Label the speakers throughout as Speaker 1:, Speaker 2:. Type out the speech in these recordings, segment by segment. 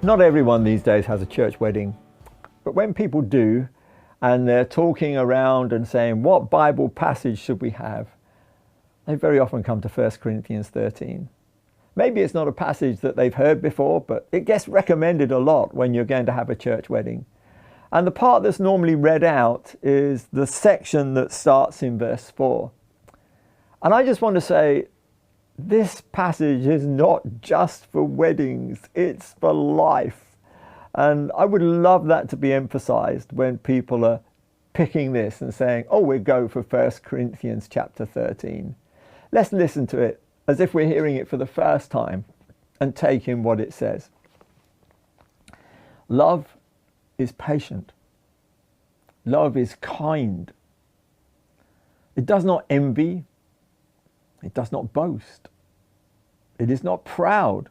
Speaker 1: Not everyone these days has a church wedding, but when people do, and they're talking around and saying, what Bible passage should we have? They very often come to 1 Corinthians 13. Maybe it's not a passage that they've heard before, but it gets recommended a lot when you're going to have a church wedding. And the part that's normally read out is the section that starts in verse 4. And I just want to say, this passage is not just for weddings, it's for life. And I would love that to be emphasized when people are picking this and saying, oh, we'll go for 1 Corinthians chapter 13. Let's listen to it as if we're hearing it for the first time and take in what it says. Love is patient. Love is kind. It does not envy. It does not boast. It is not proud.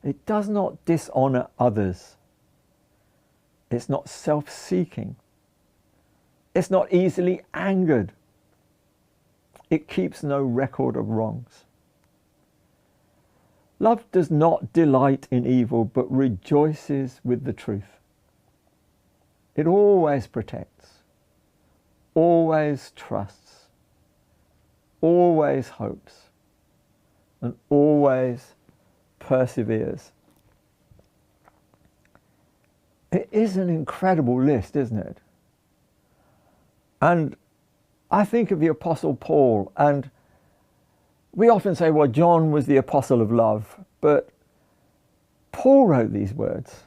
Speaker 1: It does not dishonor others. It's not self-seeking. It's not easily angered. It keeps no record of wrongs. Love does not delight in evil, but rejoices with the truth. It always protects, always trusts, always hopes, and always perseveres. It is an incredible list, isn't it? And I think of the Apostle Paul, and we often say, well, John was the apostle of love, but Paul wrote these words.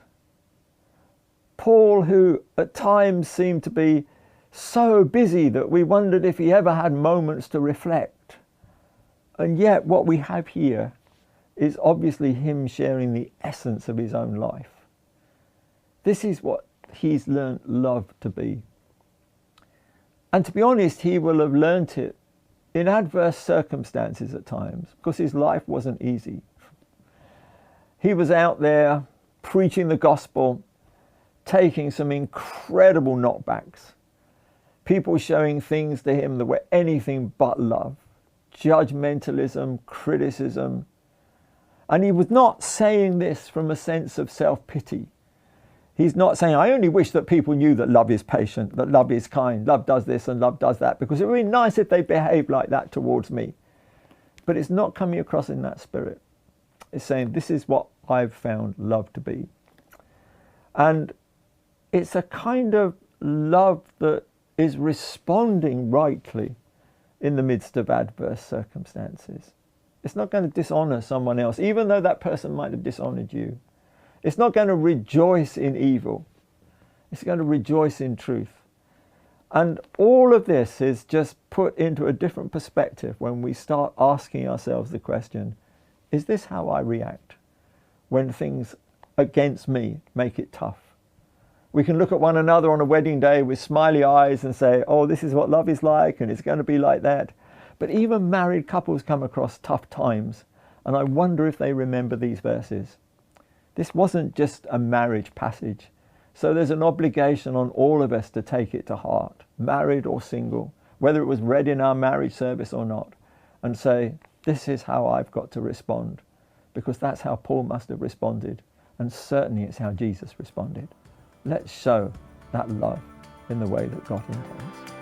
Speaker 1: Paul, who at times seemed to be so busy that we wondered if he ever had moments to reflect. And yet what we have here is obviously him sharing the essence of his own life. This is what he's learned love to be. And to be honest, he will have learnt it in adverse circumstances at times, because his life wasn't easy. He was out there preaching the gospel, taking some incredible knockbacks. People showing things to him that were anything but love. Judgmentalism, criticism. And he was not saying this from a sense of self-pity. He's not saying, I only wish that people knew that love is patient, that love is kind, love does this and love does that, because it would be nice if they behaved like that towards me. But it's not coming across in that spirit. It's saying, this is what I've found love to be. And it's a kind of love that is responding rightly in the midst of adverse circumstances. It's not going to dishonor someone else, even though that person might have dishonored you. It's not going to rejoice in evil. It's going to rejoice in truth. And all of this is just put into a different perspective when we start asking ourselves the question, is this how I react when things against me make it tough? We can look at one another on a wedding day with smiley eyes and say, oh, this is what love is like and it's going to be like that. But even married couples come across tough times, and I wonder if they remember these verses. This wasn't just a marriage passage, so there's an obligation on all of us to take it to heart, married or single, whether it was read in our marriage service or not, and say, this is how I've got to respond, because that's how Paul must have responded, and certainly it's how Jesus responded. Let's show that love in the way that God intends.